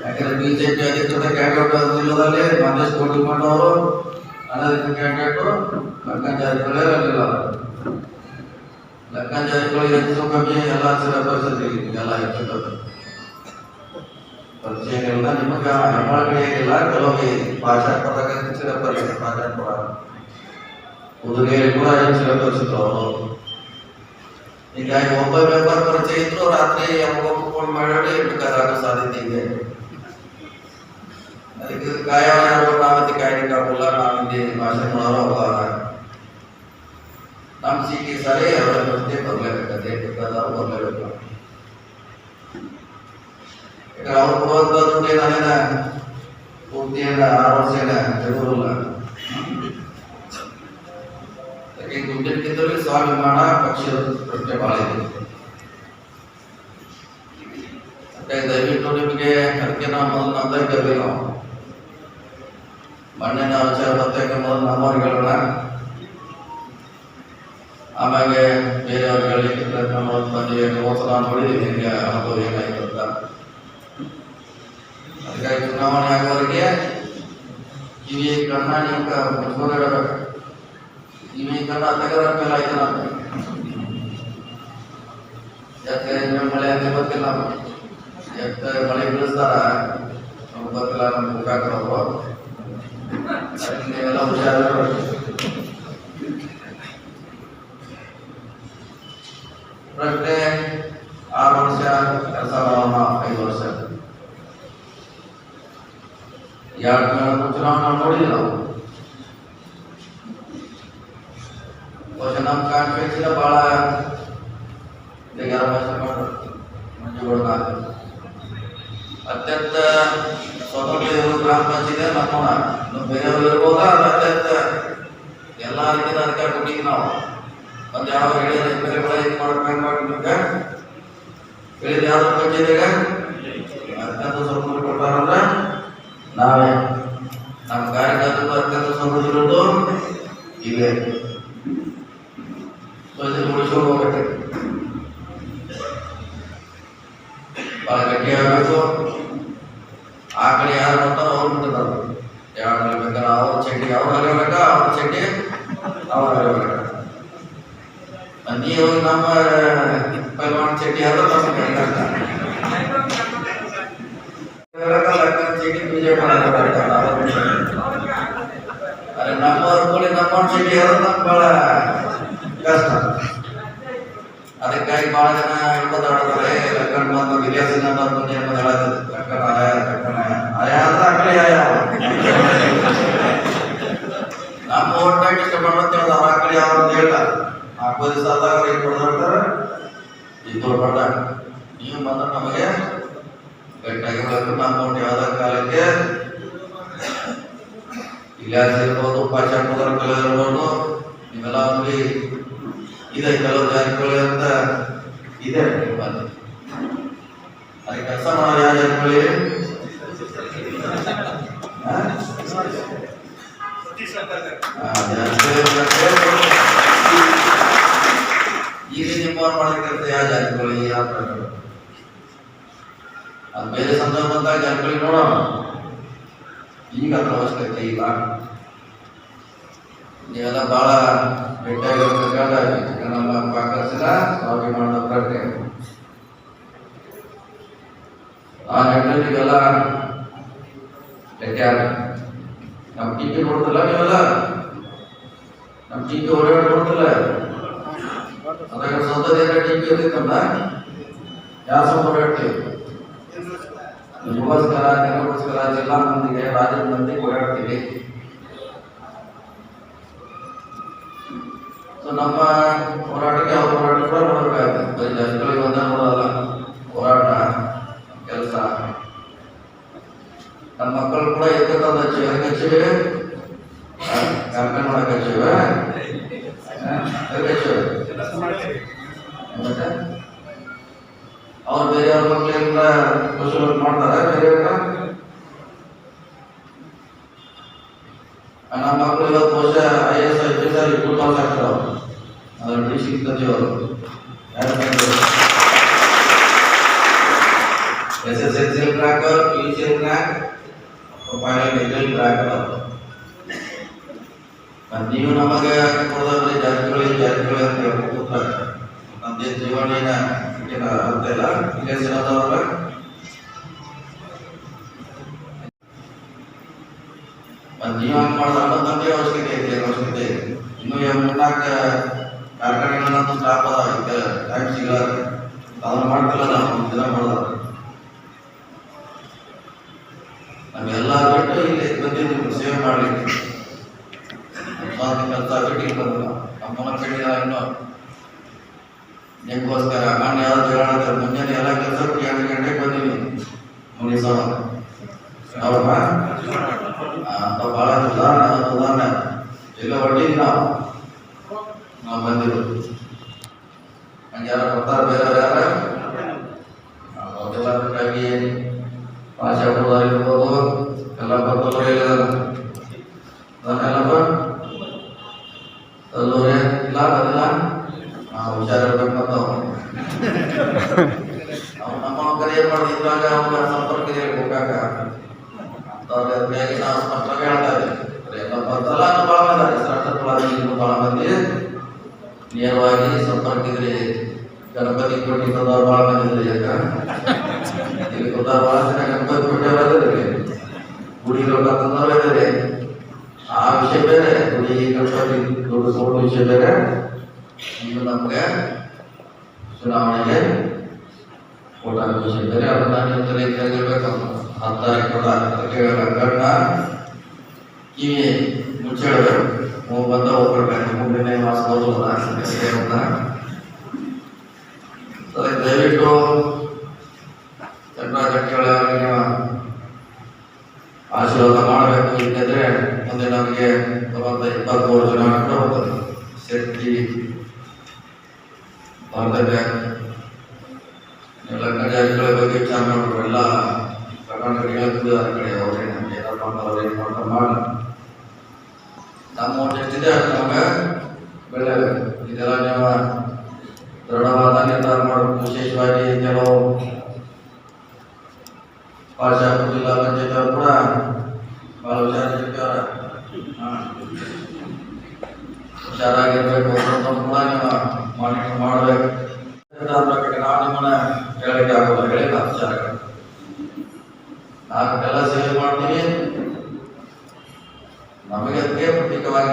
ಯಾಕಂದ್ರೆ ಬಿಜೆಪಿ ಅಧಿಕೃತ ಕ್ಯಾಂಡಿಡೇಟ್ ನಿಲ್ಲೋದಲ್ಲಿ ಮಹೇಶ್ ಕೋಟಿಮಠ ಅವರು ಅನಧಿಕೃತ ಕ್ಯಾಂಡಿಡೇಟ್ ಲಕ್ಕನ್ ಜಾರಕಿಹೊಳಿ ಇರಲಿಲ್ಲ. ಲಕ್ಕನ್ ಜಾರಕಿಹೊಳಿ ಹೆಚ್ಚು ಕಮ್ಮಿ ಎಲ್ಲ ಪರಿಸ್ಥಿತಿ ಎಲ್ಲ ಹೆಚ್ಚು ಪರಿಚಯ ಇಲ್ಲ. ನಿಮಗೆ ಹೆಬ್ಬಾಳ್ಗಡೆ ಏನಿಲ್ಲ, ಕೆಲವೊಮ್ಮೆ ಭಾಷಾ ಪದಕ ಹೆಚ್ಚಿನ ಪರಿಸ್ಥಿತಿ ಭಾಷಾ ಪದ ಉದುರಿಯಲ್ಲಿ ಕೂಡ ಹೆಚ್ಚಿನ ಪರಿಸ್ಥಿತಿ ಅವರು. ಹೀಗಾಗಿ ಒಬ್ಬ ಮೆಂಬರ್ ಪರಿಚಯ ಇದ್ರು ರಾತ್ರಿ ಯಾವಾಗ ಫೋನ್ ಮಾಡಿ ಬೇಕಾದಾಗ ಸಾಧ್ಯತೆ ಇದೆ. ಅದಕ್ಕೆ ಕಾಯವರು ನಾವತ್ತಿ ಕಾಯಲಿಕ್ಕೆ ಆಗೋಲ್ಲ. ನಾವಿಲ್ಲಿ ಭಾಷೆ ಮಾಡೋರು ನಮ್ಮ ಸಿಟಿ ಸರಿ ಅವರ ಜೊತೆ ಬರಲೇಬೇಕಾದ್ರೆ ಬೇಕಾದವರು ಬರಲೇಬೇಕು. ಅವ್ರು ಕೊಡುವಂಥ ದುಡ್ಡು ನಾನೇನ ಪೂರ್ತಿ 6 ವರ್ಷ ಜಗೂರಲ್ಲ. ದುಡ್ಡಿನಕ್ಕಿಂತಲೂ ಸ್ವಾಭಿಮಾನ ಪಕ್ಷದ ಪ್ರಶ್ನೆ ಭಾಳ ಇದೆ. ದಯವಿಟ್ಟು ನಿಮಗೆ ಅದಕ್ಕೆ ನಾವು ಮೊದಲು ನಮ್ದಾಗ ನಾವು ಮೊನ್ನೆ ನಾವು ವಿಚಾರ ಬರ್ತಕ್ಕೆ ಮೊದಲು ನಮ್ಮವ್ರಿಗೆ ಹೇಳೋಣ, ಆಮೇಲೆ ಬೇರೆಯವ್ರಿಗೆ ಹೇಳಲಿಕ್ಕೆ ಪ್ರಯತ್ನ ಮಾಡೋದು ಬಂದಿವೆ. ಹೋದ ನೋಡಿದ್ದೀವಿ ನಿಮಗೆ ಅನುಭವ ಏನಾಯ್ತು ಅಂತ. ಅದಕ್ಕಾಗಿ ಚುನಾವಣೆ ಆಗೋವರೆಗೆ ಕಿವಿ ಕಣ್ಣ ನೀವು ಮುಚ್ಕೊಂಡಿಡಬೇಕು. ಕಿವಿ ಕಣ್ಣ ತೆಗೆದ ಮೇಲೆ ಆಯ್ತು. ನಾನು ಯಾಕೆ ಮಳೆ ಅಂತ ಗೊತ್ತಿಲ್ಲ, ಯಾಕೆ ಮಳೆ ಬೀಳಿಸ್ತಾರ ನಮ್ಗೆ ಗೊತ್ತಿಲ್ಲ, ನಮ್ಗೆ ಮುಖ ಹಾಕೋರು ನೀವೆಲ್ಲ ಹುಷಾರಿರಬೇಕು. ಪ್ರಶ್ನೆ 6 ವರ್ಷ ಕೆಲಸ ಮಾಡೋಣ, 5 ವರ್ಷ 2 ಚುನಾವಣೆ ನೋಡಿದ್ವಿ ನಾವು. ನಮ್ಮ ಕಾನ್ಫಿಡೆನ್ಸ್ ಭಾಳ ಮಂಜುಗೌಡ ಅತ್ಯಂತ ಸ್ವತಂತ್ರ ಗ್ರಾಮ ಪಂಚಾಯತ್ ನಮ್ಮ ಬೇರೆಯವರು ಇರ್ಬೋದ. ಅತ್ಯಂತ ಎಲ್ಲ ರೀತಿಯ ಅಧಿಕಾರ ಕೊಟ್ಟಿದ್ವಿ ನಾವು. ಒಂದು ಯಾವ ಹೇಳಿದ ಇದು ಮಾಡ್ಬೇಕು ಹೇಳಿದ ಯಾವ ಪಂಚಾಯತ್ಗೆ ಅತ್ಯಂತ ಸ್ವತಂತ್ರ ಕೊಡ್ತಾರಂದ್ರೆ ನಾವೇ. ನಮ್ಮ ಕಾರ್ಯಕರ್ತರು ಅತ್ಯಂತ ಸ್ವತಂತ್ರ ಇರೋದು ಇವೆ. ಉಳಿಸ್ಕೊಂಡು ಹೋಗ್ಬೇಕು, ಭಾಳ ಗಟ್ಟಿ ಆಗಬೇಕು. ಆ ಕಡೆ ಯಾರು ಬರ್ತಾರೋ ಅವ್ರು ಬಿಟ್ಟಿದ್ದಾರೆ. ಯಾರು ಹೇಳ್ಬೇಕಾರ ಅವ್ರ ಚಡ್ಡಿ ಅವ್ರು ಹರಿಯಬೇಕ, ಅವ್ರ ಚಡ್ಡಿ ಅವ್ರು ಹರಿಯಬೇಕ. ನೀವು ನಮ್ಮ ಪೈಲ್ವಾನ್ ಚಡ್ಡಿ ಆದ್ರೆ ಚಡ್ಡಿ ಪೂಜೆ ಮಾಡಬೇಕಾಗ್ತದೆ. ಅರೆ ನಮ್ಮವ್ರ ಕೂಡಿ ನಮ್ಮ ಚಡ್ಡಿ ಆದ್ರೆ ನಮ್ಗೆ ಭಾಳ ಕಷ್ಟ. ಅದಕ್ಕಾಗಿ ಭಾಳ ಜನ ಹೇಳ್ಬೋದಾಡ್ತಾರೆ ಲಕ್ಕಣ ಬಂದು ವಿದ್ಯಾಸಿನ ಬಂದು ಲಕ್ಕಣ ಆಯ ಅಂದ್ರೆ ಆ ಕಡೆ ಆಯ ನಮ್ಮ ಓಟ್ನಾಗ ಇಷ್ಟ ಮಾಡೋದು ಹೇಳ ಆ ಕಡೆ ಯಾವ ಅಂತ ಹೇಳ 4 ದಿವಸ ಆದಾಗ ಏನು ಕೊಡ್ತಾರೆ ಇಬ್ಬರು ಪಡ್ದಾಗ ನೀವು ಬಂದ್ರೆ ನಮಗೆ ಗಟ್ಟಿಯಾಗಿ ಹೇಳಬೇಕು. ನಮ್ಮ ಓಟ್ ಯಾವ್ದಾರ ಕಾಲಕ್ಕೆ ಇಲಾಸ್ ಇರ್ಬೋದು, ಪಾಚಾಟೋದರ ಕಲೆ ಇರ್ಬೋದು, ನೀವೆಲ್ಲ ನೋಡಿ ಇದೆ ಕೆಲವು ಜಾರಿಕೊಳ್ಳಿ ಅಂತ ಇದೆ. ಅದಕ್ಕೆ ಕೆಲಸ ಮಾಡೋ ಯಾವ ಜಾರಿಕೊಳ್ಳಿ ಈಗ ನಿಮ್ಮವ್ರು ಮಾಡೋದಕ್ಕಿಂತ ಯಾವ ಜಾರಿಕೊಳ್ಳಿ ಯಾವ ಪ್ರಕಾರ ಅದು ಬೇರೆ ಸಂದರ್ಭ ಬಂದಾಗ ಜಾರಿಕೊಳ್ಳಿ ನೋಡೋಣ. ಈಗ ಅದ್ರ ಅವಶ್ಯಕತೆ ಇಲ್ಲ. ನೀವೆಲ್ಲ ಭಾಳ ಭೇಟಿಯಾಗಿರ್ಬೇಕಾದ್ರೆ ನಮ್ಮ ಕಾಂಗ್ರೆಸ್ಸಿನ ಸ್ವಾಭಿಮಾನದ ಪ್ರಜ್ಞೆ ಆ ಹೆಣ್ಣಿಗೆಲ್ಲ ಭೇಟಿಯಾಗ ನಮ್ಮ ಟೀಕೆ ನೋಡ್ತಿಲ್ಲ. ನೀವೆಲ್ಲ ನಮ್ಮ ಟೀಕೆ ಹೊರಗಡೆ ನೋಡ್ತಿಲ್ಲ. ಅದಾಗ ಸ್ವಂತದೇನ ಟೀಕೆ ಇರ್ತಿತ್ತಲ್ಲ, ಯಾವ ಸ್ವಂತ ಹೊರಡ್ತೀವಿ ನಿಮಗೋಸ್ಕರ ನಿಮಗೋಸ್ಕರ ಜಿಲ್ಲಾ ಮಂದಿಗೆ ರಾಜ್ಯದ ಮಂದಿಗೆ ಓಡಾಡ್ತೀವಿ. ನಮ್ಮ ಹೋರಾಟಕ್ಕೆ ಅವ್ರ ಹೋರಾಟ ಕೂಡ ನೋಡಬೇಕಾಗುತ್ತೆ. ಬರೀ ಜಾತಿಗಳಿಗೆ ಒಂದೇ ನೋಡೋಲ್ಲ, ಹೋರಾಟ ಕೆಲಸ. ನಮ್ಮ ಮಕ್ಕಳು ಕೂಡ ಎತ್ತಂದ ಹಚ್ಚಿವೆ ಕ್ಯಾಂಪೇನ್ ಮಾಡಕ್ಕೆ ಹಚ್ಚಿವೆ ಮತ್ತೆ ಅವ್ರು ಬೇರೆಯವ್ರ ಮಕ್ಕಳಿಂದ ಸೋಷಿಯಲ್ ವರ್ಕ್ ಮಾಡ್ತಾರೆ. ಬೇರೆಯವ್ರ ನಮ್ಮ ಮಕ್ಕಳು ಇವತ್ತು ಬಹುಶಃ IAS IPS ಇಬ್ಬರು ಪಾಸ್ ಆಗ್ತಾರೆ. ಅದ್ರ ಡಿಸಿ ಅವರು SSLC ಕ್ರಾಕರ್ ವಿಷಯದಾಗ ಫೈನಲ್ ರಿಸಲ್ಟ್ ಆಗಲ್ಲ. ನೀವು ನಮಗೆ ಕೊಡೋದ್ರಲ್ಲಿ ಜಾತಿಗಳು ಅಂತ ಹೇಳ್ಕೊತಾರೆ. ನಮ್ದೇ ಜೀವನ ಅರ್ಥ ಇಲ್ಲ. ಈಗ ಸಿನದವ್ರ ನೀವು ಹಂಗೆ ಮಾಡಿದ್ರೆ ಅನ್ನೋದಂತೆ ಅವಶ್ಯಕತೆ ಐತೆ. ಇನ್ನೂ 3-4 ಕಾರ್ಖಾನೆಗಳನ್ನ ಸ್ಟಾಪ್ ಅದ ಟೈಮ್ ಸಿಗಲ್ಲ. ಅದನ್ನ ಮಾಡ್ತಿಲ್ಲ ನಾವು ದಿನ ಮಾಡೋದು. ನಾವೆಲ್ಲ ಬಿಟ್ಟು ಇಲ್ಲಿ ಬಂದಿದ್ದು ಸೇವೆ ಮಾಡಲಿಕ್ಕೆ ಕೆಲಸ ಬಿಟ್ಟು ಇಲ್ಲಿ ಬಂದಿಲ್ಲ. ನಮ್ಮನ್ನ ಕಟ್ಟಿದ ಇನ್ನು ನಿಮಗೋಸ್ಕರ ನಾನು ಯಾವ್ದು ಜಗಳ ಮುಂಜಾನೆ ಎಲ್ಲ ಕೆಲಸ 8 ಗಂಟೆಗೆ ಬಂದೀನಿ ಮುಗಿಸೋಣ. ಹೌದಾ? ಅಂತ ಭಾಳ ಉದಾಹರಣೆ ಎಲ್ಲ ಹೊಟ್ಟಿದ್ದು ನಾವು ಬಂದಿರೋದು. ಹಂಗೆ ಯಾರು ಬರ್ತಾರೆ ಬೇರೆ ಯಾರು ಅವ್ರಿಗೆಲ್ಲ ಬೇಕಾಗಿ ಭಾಷೆ ಆಗಿರ್ಬೋದು ಎಲ್ಲ ಬರ್ತಲ್ಲ ಅದನ್ನೆಲ್ಲಪ್ಪ ಅಲ್ಲೂರೇ ಇಲ್ಲ ಬದಿಲ್ಲ ನಾವು ಹುಷಾರಿರ್ಬೇಕು ಮತ್ತು ಅವ್ರು ನಮ್ಮ ಕರೆ ಏನು ಮಾಡಿದ್ರಾಗ ಅವ್ರ ಸಂಪರ್ಕ ಹೋಗಾಕ ಅಂತವ್ರಿಗೆ ನಾವು ಸ್ಪಷ್ಟವಾಗಿ ಹೇಳ್ತಾ ಇದ್ದೀವಿ. ಎಲ್ಲ ಬರ್ತಲ್ಲ ಅನ್ನೋ ಭಾಳ ಮಂದಿ ಸ್ಟಾರ್ಟಪ್ಗಳಾಗಿ ಭಾಳ ಮಂದಿ ನೇರವಾಗಿ ಸಂಪರ್ಕಿದ್ರಿ. ಗಣಪತಿ ಕೊಟ್ಟಿದ್ದವ್ರು ಭಾಳ ಮಂದಿ ಯಾಕೆ ಇಲ್ಲಿ ಗೊತ್ತಾಗ ಭಾಳ ಜನ ಗಣಪತಿ ಕೊಟ್ಟಿರೋದ್ರಿ ಗುಡಿ ತಂದವ್ರು ಇದ್ದಾರೆ. ಆ ವಿಷಯ ಬೇರೆ, ಗುಡಿ ಗಣಪತಿ ದೊಡ್ಡ ವಿಷಯ ಬೇರೆ. ಈಗ ನಮಗೆ ಚುನಾವಣೆಗೆ ಓಟ್ ಹಾಕೋ ವಿಷಯ ಬೇರೆ. ಅದನ್ನ ನೀವು ತಲೆ ಕೇಳಿರ್ಬೇಕು. 10 ತಾರೀಕು ಗಂಟನ ಕಿವಿ ಮುಚ್ಚಿಡಬೇಕು. ಬಂದ ಹೋಗ್ಬೇಕು. ಮುಂದಿನ ಮಾಸ ಹೋಗೋದ ದಯವಿಟ್ಟು ಜನರ ಗಟ್ಟಿಗಳ ಆಶೀರ್ವಾದ ಮಾಡಬೇಕು. ಇಲ್ಲದ್ರೆ ಮುಂದೆ ನಮಗೆ 23 ಚುನಾವಣೆ ಹೋಗ್ತದೆ. ಶಕ್ತಿ ಬರ್ತದೆ. ಎಲ್ಲ ಜಾತಿಗಳ ಬಗ್ಗೆ ವಿಚಾರ ಮಾಡಬೇಕು. ಎಲ್ಲ ಕರ್ನಾಟಕ ಹೇಳ್ತಿದ್ದ ಆ ಕಡೆ ಅವ್ರೇ ನಮ್ಗೆ ಏನಪ್ಪ ಅಂತ ಅವ್ರೇನು ಮಾಡ್ತಾ ಮಾಡಿ ನಮ್ಮ ಓಟ್ ಎಷ್ಟಿದೆ ಅದು ನಮಗೆ ಬೆಳೆಯಬೇಕು. ಇದೆಲ್ಲ ನೀವು ದೃಢವಾದ ನಿರ್ಧಾರ ಮಾಡಬೇಕು. ವಿಶೇಷವಾಗಿ ಕೆಲವು ಪಾಶಾಪುರ ಜಿಲ್ಲಾ ಪಂಚಾಯತ್ ಅವರು ಕೂಡ ಭಾಳ ಹುಷಾರಿರ್ತಾರೆ. ಹುಷಾರಾಗಿರ್ಬೇಕು. ಕೂಡ ನೀವು ಮಾನಿಟರ್ ಮಾಡಬೇಕು. ನಾವು ನಿಮ್ಮನ್ನ ಹೇಳಕ್ಕೆ ಆಗೋಲ್ಲ. ಹೇಳಿಲ್ಲ ವಿಚಾರ ನಾವೆಲ್ಲ ಸೇವೆ ಮಾಡ್ತೀವಿ. ನಮಗೆ ಅದಕ್ಕೆ ಪ್ರತ್ಯೇಕವಾಗಿ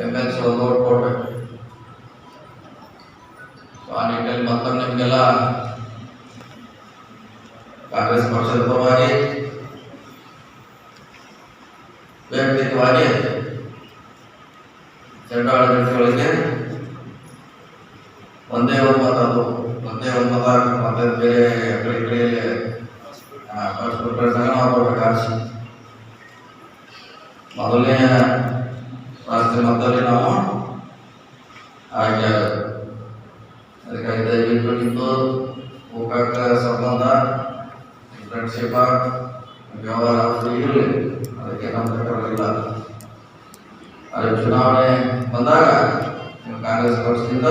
MLC ಒಂದು ಓಟ್ ಕೊಡ್ಬೇಕು. ಆ ನಿಟ್ಟಿನಲ್ಲಿ ಮತ್ತೊಮ್ಮೆ ನಿಮಗೆಲ್ಲ ಕಾಂಗ್ರೆಸ್ ಪಕ್ಷದ ಪರವಾಗಿ ವೈಯಕ್ತಿಕವಾಗಿ ಜನರ ಆಡಳಿತಗಳಿಗೆ ಒಂದೇ ಒಮ್ಮತ ಮತ್ತೆ ಬೇರೆ ಕಡೆ ನಾವು ಬರ್ಬೇಕಾಗಿ ಮೊದಲನೇ ರಾಷ್ಟ್ರೀಯ ಮಟ್ಟದಲ್ಲಿ ನಾವು ಆಯ್ಕೆ ಅದಕ್ಕಾಗಿ ದಯವಿಟ್ಟು ನಿಂತು ಹೋಗಾಕ ಸಂಬಂಧ ಫ್ರೆಂಡ್ಶಿಪ್ ವ್ಯವಹಾರ ಇರಲಿ. ಅದಕ್ಕೆ ನಮ್ಮ ತಗೊಳ್ಳಿಲ್ಲ. ಆದರೆ ಚುನಾವಣೆ ಬಂದಾಗ ನೀವು ಕಾಂಗ್ರೆಸ್ ಪಕ್ಷದಿಂದ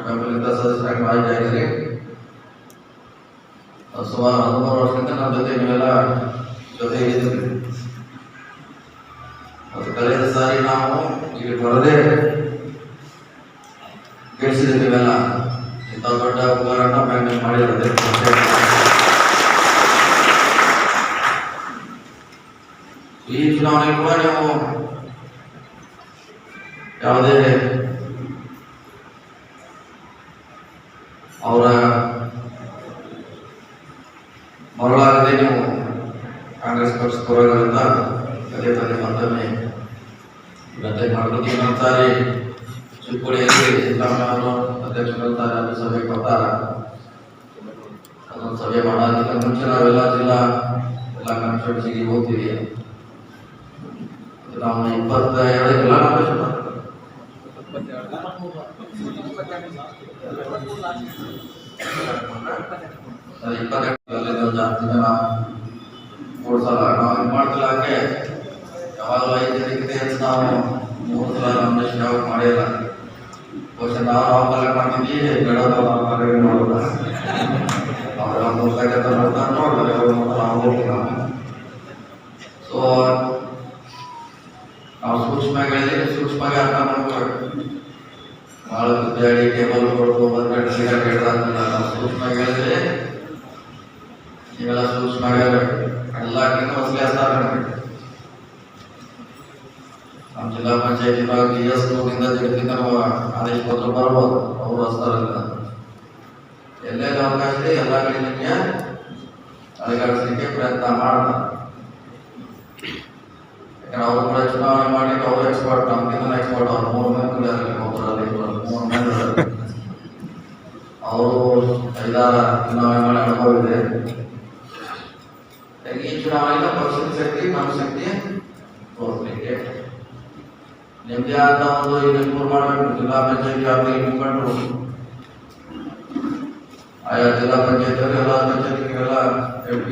ಬೆಂಬಲಿತ ಸದಸ್ಯರಾಗಿ ಆಯ್ಕೆ ಆಗಿರಿ. ಸುಮಾರು 13 ವರ್ಷದಿಂದ ನಮ್ಮ ಜೊತೆ ನೀವೆಲ್ಲ ಜೊತೆ ಇದ್ದೀರಿ. ಅದು ಕಳೆದ ಸಾರಿ ನಾವು ಇಲ್ಲಿ ಬರದೇ ಗೆಲ್ಲಿಸಿದ್ದೀವೆಲ್ಲ. ಇಂಥ ದೊಡ್ಡ ಹೋರಾಟ ಬ್ಯಾಂಕ್ ಮಾಡಿರೋದೆ. ಈ ಚುನಾವಣೆ ಕೂಡ ನೀವು ಯಾವುದೇ ಅವರ ಮರಳಾಗದೆ ನೀವು ಕಾಂಗ್ರೆಸ್ ಪಕ್ಷ ಬರೋದ್ರಿಂದ ಪದೇ ಪದೇ ಮತ್ತೊಮ್ಮೆ ವಿನಂತಿ ಮಾಡಬೇಕು. ಇನ್ನೊಂದು ಸಾರಿ ಚಿಕ್ಕೋಡಿಯಲ್ಲಿ ಸಿದ್ದರಾಮಯ್ಯವರು ಅಧ್ಯಕ್ಷರು ಸಭೆಗೆ ಬರ್ತಾರ. ಅದೊಂದು ಸಭೆ ಮಾಡೋದಕ್ಕೆ ಮುಂಚೆ ನಾವೆಲ್ಲ ಜಿಲ್ಲಾ ಎಲ್ಲ ಕಾನ್ಸ್ಟಿಟ್ಯೂನ್ಸಿಗೆ ಹೋಗ್ತೀವಿ. ನಾವು 22 ಎಲ್ಲ ಜಾಸ್ತಿ ಜನ ಓಡಿಸಲ್ಲ. ನಾವು ಇದು ಮಾಡ್ತಿಲ್ಲ. ಹಂಗೆ ಯಾವಾಗಲೂ 5 ಜನಕ್ಕಿಂತ ಹೆಚ್ಚು ನಾವು 3 ಸಲ ನಾಮಿನೇಷನ್ ಯಾವಾಗ ಮಾಡಿಲ್ಲ. ಬಹುಶಃ ನಾವು ಕಲೆ ಮಾಡ್ತಿದ್ವಿ, ಬೇಡ ನಾವು ಕಲೆ ಮಾಡೋಲ್ಲ. ಅವರೆಲ್ಲ ಮೂರ್ತಕ್ಕೆ ನೋಡ್ತಾರೆ ನೋಡ್ತಾರೆ ನಾವು ಹೋಗ್ತೀವಿ ನಾವು. ಸೊ ನಾವು ಸೂಕ್ಷ್ಮಗಳಿದ್ರೆ ಸೂಕ್ಷ್ಮವಾಗಿ ಅರ್ಥ ಮಾಡ್ಕೋಬೇಕು. ಭಾಳ ಗುದ್ದಾಡಿ ಟೇಬಲ್ ಕೊಡ್ತು ಬಂದ್ರೆ ಸಿಗರೇಟ್ ಹಿಡ್ದಾಗ್ತಿಲ್ಲ. ನಾವು ಸೂಕ್ಷ್ಮ ಹೇಳಿದ್ರೆ ನೀವೆಲ್ಲ ಸೂಕ್ಷ್ಮ ಎಲ್ಲಕ್ಕಿಂತ ಹೊಸಲಿ ಹಚ್ತಾರೆ. ನಮ್ಮ ಜಿಲ್ಲಾ ಪಂಚಾಯತಿ DSದಿಂದ ಜಗತ್ತಿನ ಆದೇಶ ಪತ್ರ ಬರ್ಬೋದು, ಅವರು ಹಚ್ತಾರಲ್ಲ. ಎಲ್ಲೆಲ್ಲಿ ಅವಕಾಶ ಇದೆ ಎಲ್ಲ ಕಡೆ ನಿಮಗೆ ಅಲುಗಾಡಿಸಲಿಕ್ಕೆ ಪ್ರಯತ್ನ ಮಾಡ್ತಾರೆ. ಯಾಕಂದ್ರೆ ಅವರು ಕೂಡ ಚುನಾವಣೆ ಮಾಡಲಿಕ್ಕೆ ಅವರು ಎಕ್ಸ್ಪರ್ಟ್, ನಮ್ಗಿಂತ ಎಕ್ಸ್ಪರ್ಟ್. ಅವ್ರು 3 ಮಂದಿ ಒಬ್ಬರಲ್ಲಿ 3 ಮಂದಿ ಅವರು 5-6 ಚುನಾವಣೆ ಮಾಡಿ ಅನುಭವ ಇದೆ. ಈ ಚುನಾವಣೆಯಿಂದ ಪಕ್ಷದ ಶಕ್ತಿ ನಮ್ಮ ಶಕ್ತಿ ತೋರಿಸಲಿಕ್ಕೆ ನಿಮ್ದೇ ಆದ ಒಂದು ಈಗ ಇಂಪ್ರೂವ್ ಮಾಡಬೇಕು. ಜಿಲ್ಲಾ ಪಂಚಾಯತಿ ವ್ಯಾಪ್ತಿಯಲ್ಲಿ ಮುಖಂಡರು ಆಯಾ ಜಿಲ್ಲಾ ಪಂಚಾಯತಿಯಲ್ಲಿ ಎಲ್ಲ ಪಂಚಾಯತಿಗೆಲ್ಲ MP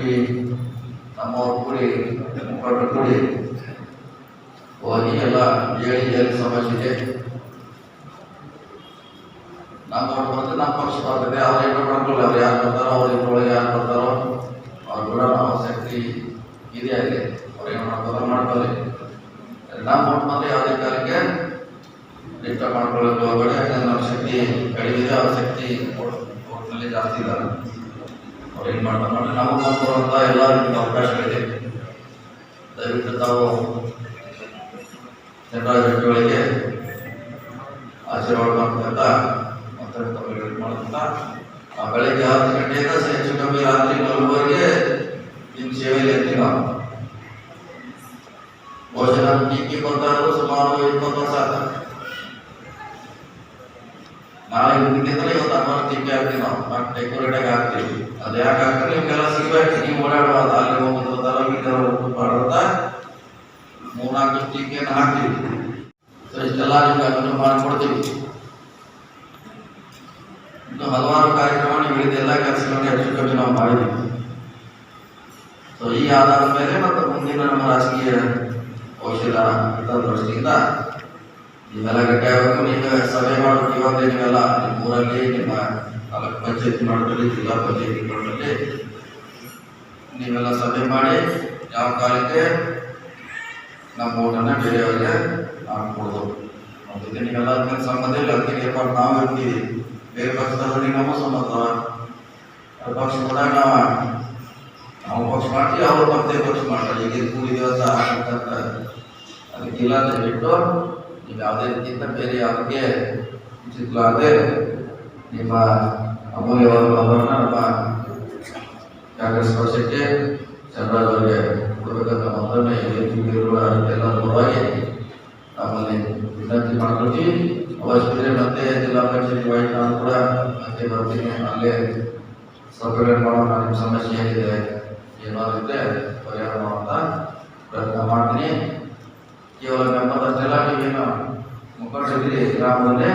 ನಮ್ಮವ್ರು ಕೂಡಿ ಮುಖಂಡರು ಕೂಡಿ ಹೋಗಿ ಎಲ್ಲ ಹೇಳಿ ಸಮಸ್ಯೆ ಇದೆ. ನಮ್ಮ ಬಂದ್ರೆ ನಮ್ಮ ಪಕ್ಷ ಬರ್ತದೆ. ಅವ್ರು ಏನು ಮಾಡ್ಕೊಳ್ಳಿ, ಅವ್ರು ಯಾರು ಬರ್ತಾರೋ ಅವ್ರ ಇದ್ರೊಳಗೆ ಯಾರು ಬರ್ತಾರೋ ಅವ್ರು ಕೂಡ ನಾವು ಶಕ್ತಿ ಇದೆ ಅಲ್ಲಿ. ಅವ್ರು ಏನು ಮಾಡ್ತಾರೋ ಮಾಡ್ಕೊಳ್ಳಿ. ನಮ್ಮ ಓಟ್ ಬಂದ್ರೆ ಯಾವುದೇ ಕಾಲಕ್ಕೆ ಡಿಸ್ಟರ್ಬ್ ಮಾಡ್ಕೊಳ್ಳೋಕೆ ಹೋಗಬೇಡಿ. ಯಾಕಂದ್ರೆ ನಮ್ಮ ಶಕ್ತಿ ಕಡಿಮೆ ಇದೆ, ಅವ್ರ ಶಕ್ತಿ ಓಟ್ನಲ್ಲಿ ಜಾಸ್ತಿ ಇದ್ದಾರೆ. ಅವ್ರು ಏನು ಮಾಡ್ತಾರೆ ನೋಡಿ, ನಮಗೆ ಬಂದಿರುವಂಥ ಎಲ್ಲ ರೀತಿಯ ಅವಕಾಶಗಳಿದೆ. ದಯವಿಟ್ಟು ತಾವು ಜನರಾಜಗಳಿಗೆ ಆಶೀರ್ವಾದ ಮಾಡ್ಕೊಂತ ಮಾಡ್ಕೊಂತ ಬೆಳಗ್ಗೆ 10 ಗಂಟೆಯಿಂದ ಹೆಚ್ಚು ಕಮ್ಮಿ ರಾತ್ರಿ 4ವರೆಗೆ ನಿಮ್ಮ ಸೇವೆಯಲ್ಲಿ ಇರ್ತೀವಿ ನಾವು. ಭೋಜನ ಟೀಕೆ ಬರ್ತಾರೋ ಸುಮಾರು 20 ವರ್ಷ ಆಗ್ತದೆ. ನಾಳೆ ಮುಂದಿದ್ರೆ ಇವತ್ತು ಅಮ್ಮನ ಟೀಕೆ ಹಾಕ್ತೀವಿ ನಾವು, ಡೆಕೋರೇಟ್ ಆಗಿ ಹಾಕ್ತೀವಿ. ಅದು ಯಾಕೆ ಹಾಕ್ತಾರೆ ನಿಮ್ಗೆಲ್ಲ ಸಿಗ್ಬೇಕು. ನೀವು ಓಡಾಡುವಾಗ ಅಲ್ಲಿ ಹೋಗೋದು ಮಾಡುತ್ತ 3-4 ಟೀಕೆಯನ್ನು ಹಾಕ್ತೀವಿ. ಸೊ ಇಷ್ಟೆಲ್ಲ ನಿಮ್ಗೆ ಅದನ್ನು ಮಾಡಿಕೊಡ್ತೀವಿ. ಇನ್ನು ಹಲವಾರು ಕಾರ್ಯಕ್ರಮ ನೀವು ಹೇಳಿದ ಎಲ್ಲ ಕೆಲಸಗಳನ್ನು ಹೆಚ್ಚು ಕಮ್ಮಿ ನಾವು ಮಾಡಿದ್ದೀವಿ. ಸೊ ಈ ಆಧಾರದ ಮೇಲೆ ಮತ್ತು ಮುಂದಿನ ನಮ್ಮ ರಾಜಕೀಯ ಕೌಶಲ್ಯ ದೃಷ್ಟಿಯಿಂದ ನೀವೆಲ್ಲ ಗಟ್ಟಿಯಾಗಬೇಕು. ನೀವು ಸಭೆ ಮಾಡಬೇಕು. ಇವತ್ತೇ ನೀವೆಲ್ಲ ನಿಮ್ಮ ಊರಲ್ಲಿ ನಿಮ್ಮ ತಾಲೂಕು ಪಂಚಾಯತಿ ಮಾಡೋದ್ರಲ್ಲಿ ಜಿಲ್ಲಾ ಪಂಚಾಯತಿ ಮಾಡೋದ್ರಲ್ಲಿ ನೀವೆಲ್ಲ ಸಭೆ ಮಾಡಿ ಯಾವ ಕಾಲಕ್ಕೆ ನಮ್ಮ ಓಟನ್ನು ಬೇರೆಯವರಿಗೆ ಹಾಕ್ಕೊಡೋದು. ಅದಕ್ಕೆ ನೀವೆಲ್ಲ ಅದಕ್ಕೆ ಸಂಬಂಧ ಇಲ್ಲ. ಅದಕ್ಕೆ ಏರ್ಪಾಡು ನಾವು ಇರ್ತೀವಿ. ಬೇರೆ ಪಕ್ಷದವರಿಗೆ ನಮ್ಮ ಸಂಬಂಧ ಪಕ್ಷ ಹೋದಾಗ ನಾವು ಪಕ್ಷ ಮಾಡ್ತೀವಿ, ಅವರು ಮತ್ತೆ ಪಕ್ಷ ಮಾಡ್ತಾರೆ. ಈಗ ಕೂಲಿ ದಿವಸ ಅದಕ್ಕಿಲ್ಲ ಅಂತ ಬಿಟ್ಟು ನೀವು ಯಾವುದೇ ರೀತಿಯಿಂದ ಬೇರೆ ಯಾವುದಕ್ಕೆ ಚಿತ್ಲಾಗದೆ ನಿಮ್ಮ ಅಮೂಲ್ಯವಾದ ಮತವನ್ನು ನಮ್ಮ ಕಾಂಗ್ರೆಸ್ ಪಕ್ಷಕ್ಕೆ ಚಂದ್ರವರಿಗೆ ಕೊಡಬೇಕಂತ ಮತವನ್ನು ಇರುವ ಎಲ್ಲ ಪರವಾಗಿ ನಮ್ಮಲ್ಲಿ ವಿನಂತಿ ಮಾಡ್ಕೊಳ್ತೀವಿ. ಅವಶ್ಯಕತೆ ಮತ್ತೆ ಜಿಲ್ಲಾ ಪಂಚಾಯತಿ ವೈಟ್ ನಾನು ಕೂಡ ಮತ್ತೆ ಬರ್ತೀನಿ. ಅಲ್ಲೇ ಸಭೆಗಳನ್ನು ಮಾಡೋಣ. ನಿಮ್ಮ ಸಮಸ್ಯೆ ಏನಿದೆ ಏನಾಗುತ್ತೆ ಪರಿಹಾರ ಮಾಡುವಂಥ ಪ್ರಯತ್ನ ಮಾಡ್ತೀನಿ. ಕೇವಲ ಮೆಂಬರ್ದಷ್ಟೆಲ್ಲ ನೀವೇನು ಮುಖಂಡರಿದ್ದೀರಿ, ಗ್ರಾಮದಲ್ಲೇ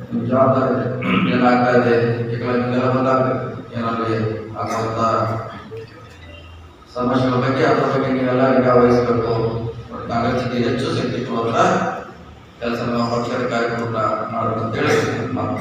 ನಿಮ್ಮ ಜವಾಬ್ದಾರಿ ಏನಾಗ್ತಾ ಇದೆ ನಿಮಗೆಲ್ಲ ಬಂದಾಗ್ತದೆ. ಏನಾಗಲಿ ಆಗುವಂಥ ಸಮಸ್ಯೆಗಳ ಬಗ್ಗೆ ಅದರ ಬಗ್ಗೆ ನೀವೆಲ್ಲ ನಿಗಾ ವಹಿಸಬೇಕು. ಕಾಂಗ್ರೆಸ್ಗೆ ಹೆಚ್ಚು ಶಕ್ತಿ ಕೊಡುವಂಥ ಕೆಲಸ ನಾವು ಪಕ್ಷದ ಕಾರ್ಯಕ್ರಮ ಮಾಡಬೇಕಂತೇಳಿ ಮಾತು